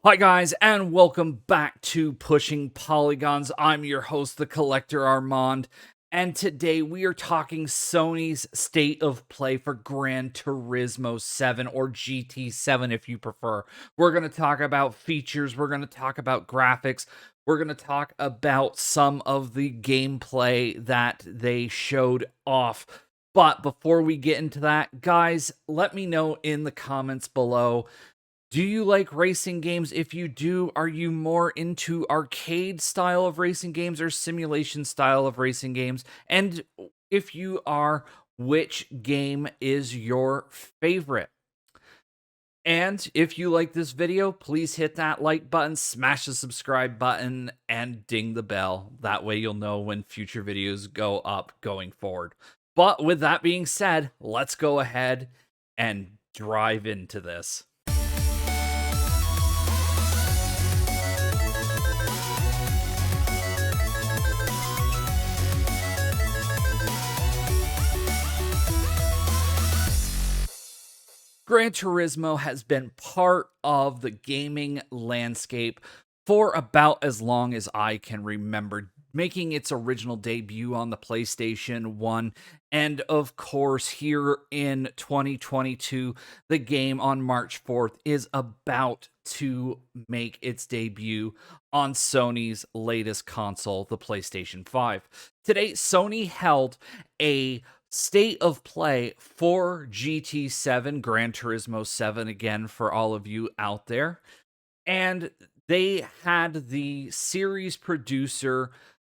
Hi, guys, and welcome back to Pushing Polygons. I'm your host, the Collector Armand, and today we are talking Sony's state of play for Gran Turismo 7 or GT7 if you prefer. We're going to talk about features, we're going to talk about graphics, we're going to talk about some of the gameplay that they showed off. But before we get into that, guys, let me know in the comments below, do you like racing games? If you do, are you more into arcade style of racing games or simulation style of racing games? And if you are, which game is your favorite? And if you like this video, please hit that like button, smash the subscribe button, and ding the bell. That way you'll know when future videos go up going forward. But with that being said, let's go ahead and drive into this. Gran Turismo has been part of the gaming landscape for about as long as I can remember, making its original debut on the PlayStation 1. And of course, here in 2022, the game on March 4th is about to make its debut on Sony's latest console, the PlayStation 5. Today, Sony held a state of play for GT7, Gran Turismo 7, again, for all of you out there. And they had the series producer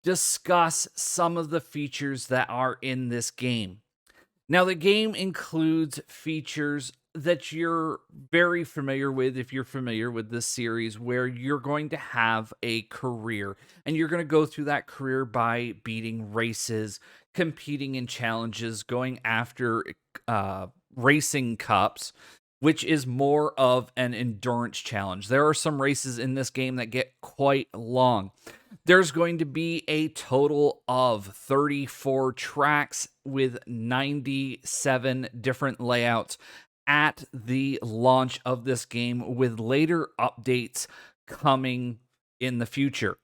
discuss some of the features that are in this game. Now, the game includes features that you're very familiar with if you're familiar with this series, where you're going to have a career and you're going to go through that career by beating races, competing in challenges, going after racing cups, which is more of an endurance challenge. There are some races in this game that get quite long. There's going to be a total of 34 tracks with 97 different layouts at the launch of this game, with later updates coming in the future.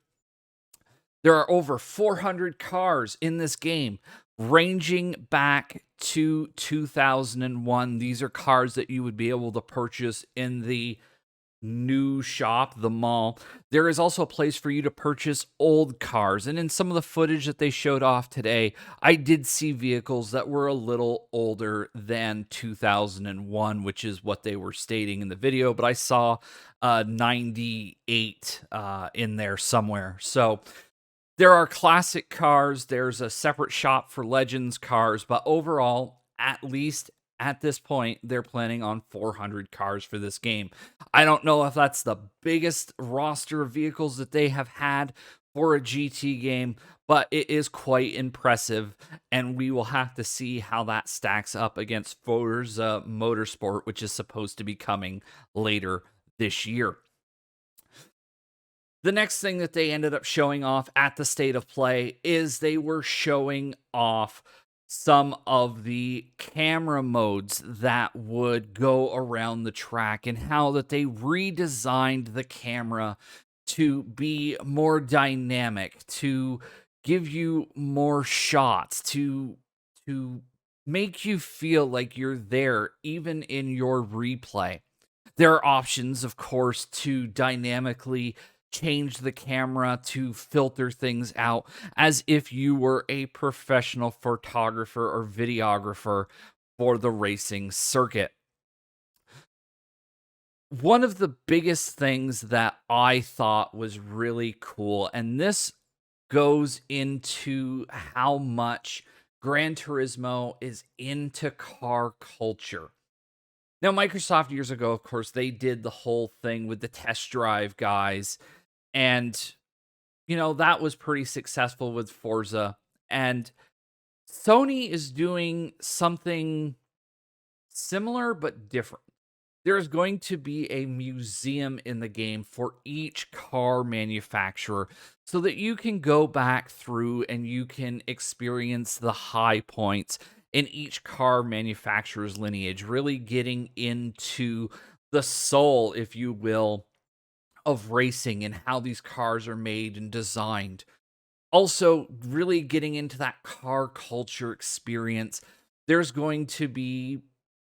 There are over 400 cars in this game, ranging back to 2001. These are cars that you would be able to purchase in the new shop, the mall. There is also a place for you to purchase old cars. And in some of the footage that they showed off today, I did see vehicles that were a little older than 2001, which is what they were stating in the video. But I saw 98 in there somewhere. So there are classic cars. There's a separate shop for Legends cars. But overall, at least at this point, they're planning on 400 cars for this game. I don't know if that's the biggest roster of vehicles that they have had for a GT game, but it is quite impressive, and we will have to see how that stacks up against Forza Motorsport, which is supposed to be coming later this year. The next thing that they ended up showing off at the state of play is they were showing off some of the camera modes that would go around the track, and how that they redesigned the camera to be more dynamic, to give you more shots, to make you feel like you're there even in your replay. There are options, of course, to dynamically change the camera to filter things out as if you were a professional photographer or videographer for the racing circuit. One of the biggest things that I thought was really cool, and this goes into how much Gran Turismo is into car culture. Now, Microsoft years ago, of course, they did the whole thing with the test drive guys, and that was pretty successful with Forza. And Sony is doing something similar but different. There's going to be a museum in the game for each car manufacturer, so that you can go back through and you can experience the high points in each car manufacturer's lineage, really getting into the soul, if you will, of racing and how these cars are made and designed. Also, really getting into that car culture experience. There's going to be,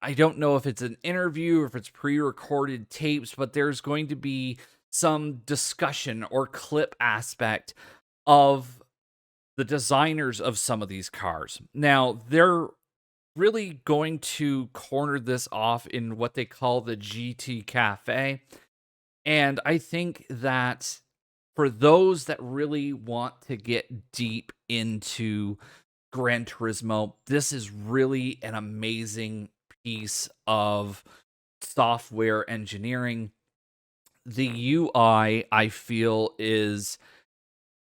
I don't know if it's an interview or if it's pre recorded tapes, but there's going to be some discussion or clip aspect of the designers of some of these cars. Now, they're really going to corner this off in what they call the GT Cafe. And I think that for those that really want to get deep into Gran Turismo, this is really an amazing piece of software engineering. The UI, I feel, is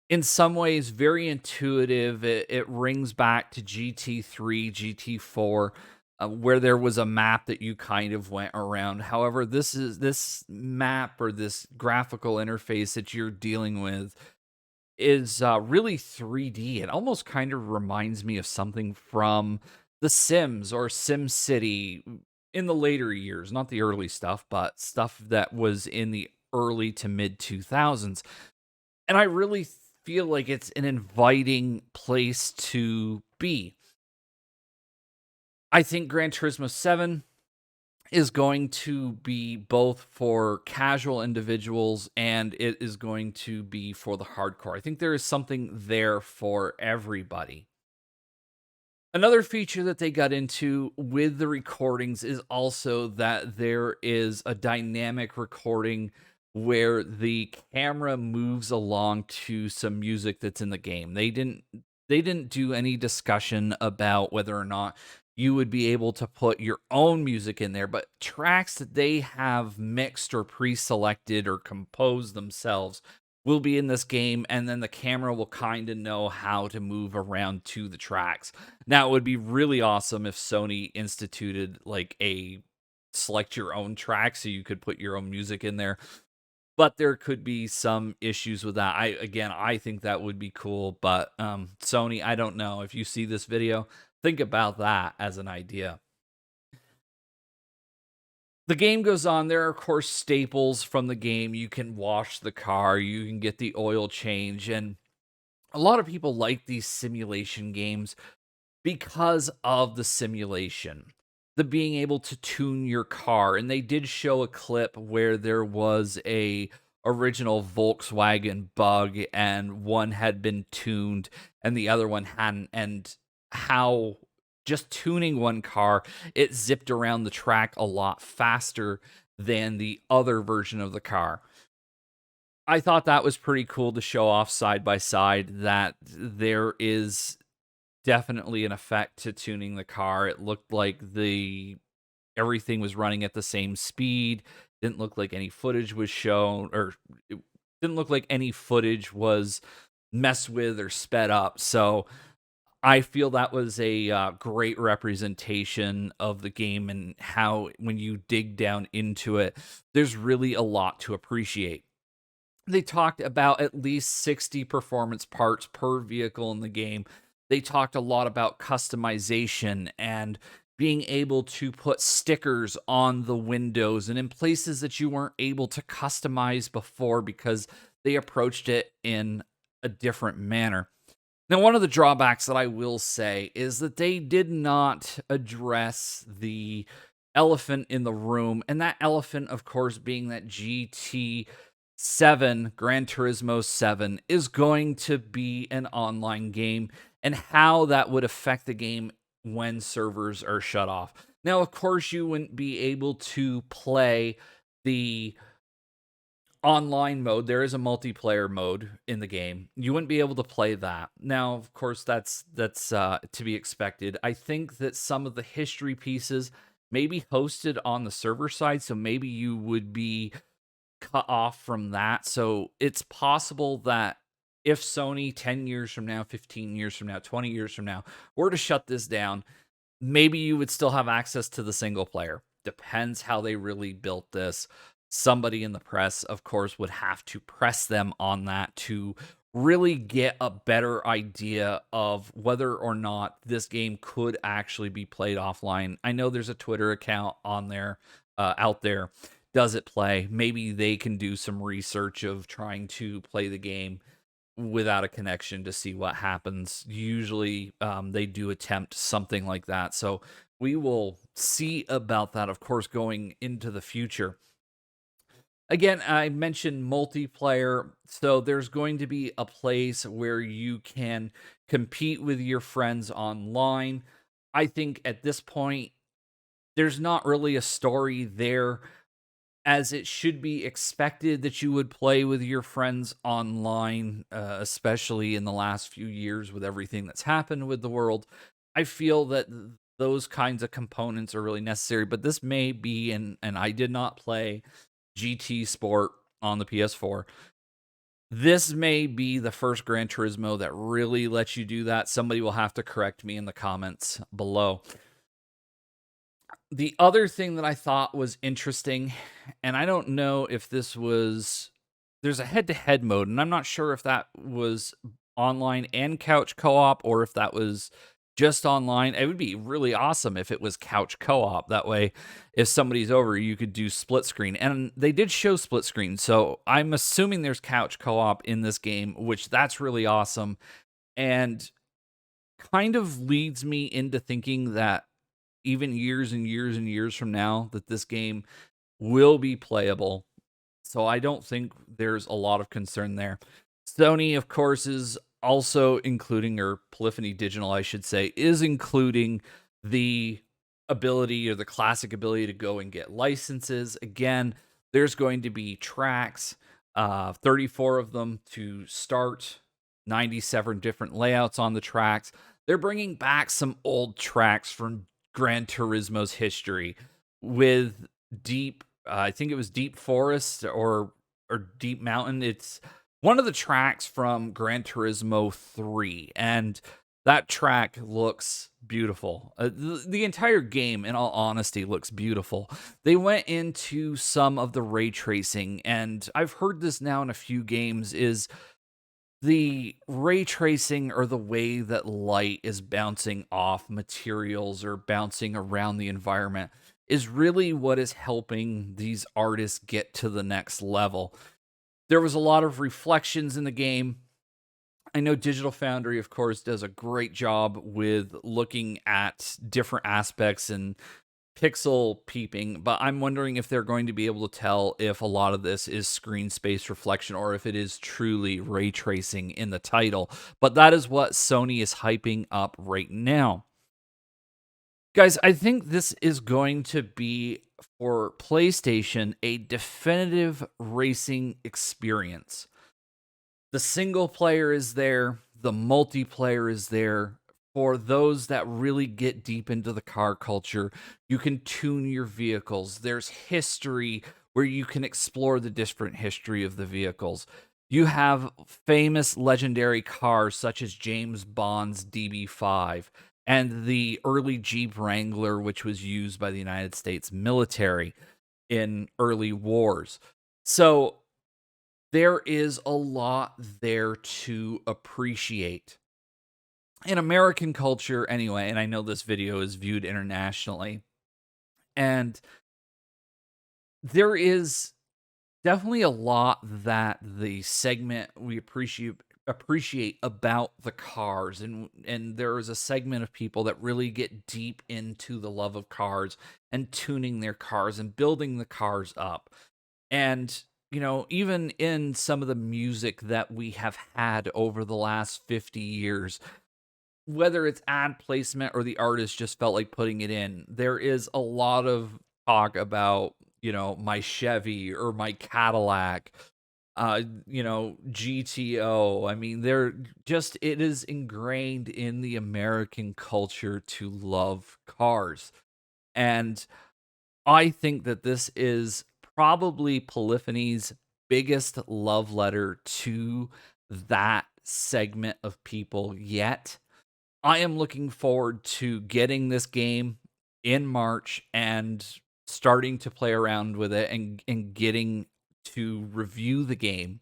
in some ways very intuitive. It rings back to GT3, GT4, where there was a map that you kind of went around. However, this map or this graphical interface that you're dealing with is really 3D. It almost kind of reminds me of something from The Sims or Sim City in the later years, not the early stuff, but stuff that was in the early to mid 2000s. And I really feel like it's an inviting place to be. I think Gran Turismo 7 is going to be both for casual individuals and it is going to be for the hardcore. I think there is something there for everybody. Another feature that they got into with the recordings is also that there is a dynamic recording where the camera moves along to some music that's in the game. They didn't do any discussion about whether or not you would be able to put your own music in there, but tracks that they have mixed or pre-selected or composed themselves will be in this game, and then the camera will kind of know how to move around to the tracks. Now, it would be really awesome if Sony instituted like a select your own track so you could put your own music in there. But there could be some issues with that. I think that would be cool, but Sony, I don't know. If you see this video, think about that as an idea. The game goes on. There are, of course, staples from the game. You can wash the car, you can get the oil change, and a lot of people like these simulation games because of the simulation, the being able to tune your car. And they did show a clip where there was a original Volkswagen Bug and one had been tuned and the other one hadn't, and how just tuning one car, it zipped around the track a lot faster than the other version of the car. I thought that was pretty cool to show off side by side that there is definitely an effect to tuning the car. It looked like the everything was running at the same speed. Didn't look like any footage was shown, or it didn't look like any footage was messed with or sped up. So I feel that was a great representation of the game and how, when you dig down into it, there's really a lot to appreciate. They talked about at least 60 performance parts per vehicle in the game. They talked a lot about customization and being able to put stickers on the windows and in places that you weren't able to customize before because they approached it in a different manner. Now, one of the drawbacks that I will say is that they did not address the elephant in the room, and that elephant, of course, being that GT7, Gran Turismo 7, is going to be an online game, and how that would affect the game when servers are shut off. Now, of course, you wouldn't be able to play the online mode. There is a multiplayer mode in the game. You wouldn't be able to play that. Now, of course, that's to be expected. I think that some of the history pieces may be hosted on the server side, so maybe you would be cut off from that. So it's possible that if Sony 10 years from now, 15 years from now, 20 years from now were to shut this down, maybe you would still have access to the single player. Depends how they really built this. Somebody in the press, of course, would have to press them on that to really get a better idea of whether or not this game could actually be played offline. I know there's a Twitter account on there, out there, does it play? Maybe they can do some research of trying to play the game without a connection to see what happens. Usually, they do attempt something like that. So we will see about that, of course, going into the future. Again, I mentioned multiplayer. So there's going to be a place where you can compete with your friends online. I think at this point, there's not really a story there, as it should be expected that you would play with your friends online, especially in the last few years with everything that's happened with the world. I feel that those kinds of components are really necessary, but this may be, and I did not play GT Sport on the PS4. This may be the first Gran Turismo that really lets you do that. Somebody will have to correct me in the comments below. The other thing that I thought was interesting, and I don't know if this was, there's a head-to-head mode, and I'm not sure if that was online and couch co-op or if that was just online. It would be really awesome if it was couch co-op. That way, if somebody's over, you could do split screen. And they did show split screen, so I'm assuming there's couch co-op in this game, which that's really awesome. And kind of leads me into thinking that even years and years and years from now, that this game will be playable. So I don't think there's a lot of concern there. Sony, of course, is also including, or Polyphony Digital, I should say, is including the ability, or the classic ability, to go and get licenses. Again, there's going to be tracks, 34 of them to start, 97 different layouts on the tracks. They're bringing back some old tracks from Gran Turismo's history with deep, I think it was Deep Forest or Deep Mountain. It's one of the tracks from Gran Turismo 3, and that track looks beautiful. The entire game, in all honesty, looks beautiful. They went into some of the ray tracing, and I've heard this now in a few games, is the ray tracing, or the way that light is bouncing off materials or bouncing around the environment, is really what is helping these artists get to the next level. There was a lot of reflections in the game. I know Digital Foundry, of course, does a great job with looking at different aspects and pixel peeping, but I'm wondering if they're going to be able to tell if a lot of this is screen space reflection or if it is truly ray tracing in the title. But that is what Sony is hyping up right now. Guys, I think this is going to be, for PlayStation, a definitive racing experience. The single player is there, the multiplayer is there. For those that really get deep into the car culture, you can tune your vehicles. There's history where you can explore the different history of the vehicles. You have famous legendary cars such as James Bond's DB5 and the early Jeep Wrangler, which was used by the United States military in early wars. So there is a lot there to appreciate. In American culture, anyway, and I know this video is viewed internationally, and there is definitely a lot that the segment we appreciate about the cars, and there is a segment of people that really get deep into the love of cars and tuning their cars and building the cars up. And even in some of the music that we have had over the last 50 years, whether it's ad placement or the artist just felt like putting it in, there is a lot of talk about, my Chevy or my Cadillac, GTO. I mean, it is ingrained in the American culture to love cars. And I think that this is probably Polyphony's biggest love letter to that segment of people yet. I am looking forward to getting this game in March and starting to play around with it and getting to review the game.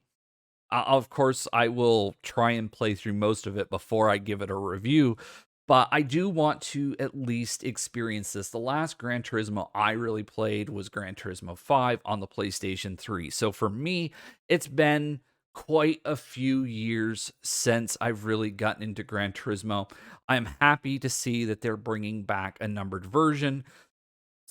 Of course, I will try and play through most of it before I give it a review, but I do want to at least experience this. The last Gran Turismo I really played was Gran Turismo 5 on the PlayStation 3. So for me, it's been quite a few years since I've really gotten into Gran Turismo. I'm happy to see that they're bringing back a numbered version.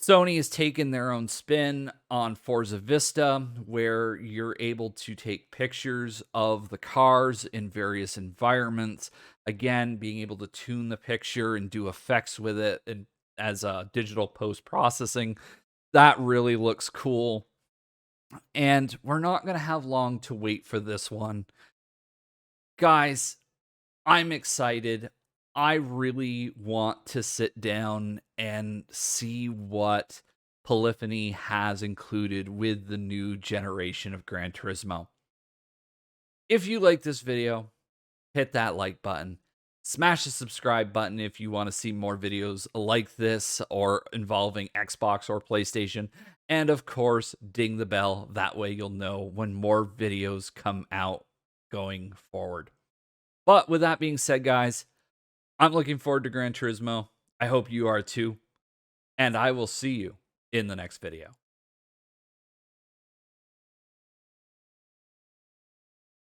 Sony has taken their own spin on Forza Vista, where you're able to take pictures of the cars in various environments. Again, being able to tune the picture and do effects with it and as a digital post processing. That really looks cool. And we're not going to have long to wait for this one. Guys, I'm excited. I really want to sit down and see what Polyphony has included with the new generation of Gran Turismo. If you like this video, hit that like button. Smash the subscribe button if you want to see more videos like this or involving Xbox or PlayStation. And of course, ding the bell. That way you'll know when more videos come out going forward. But with that being said, guys, I'm looking forward to Gran Turismo. I hope you are too. And I will see you in the next video.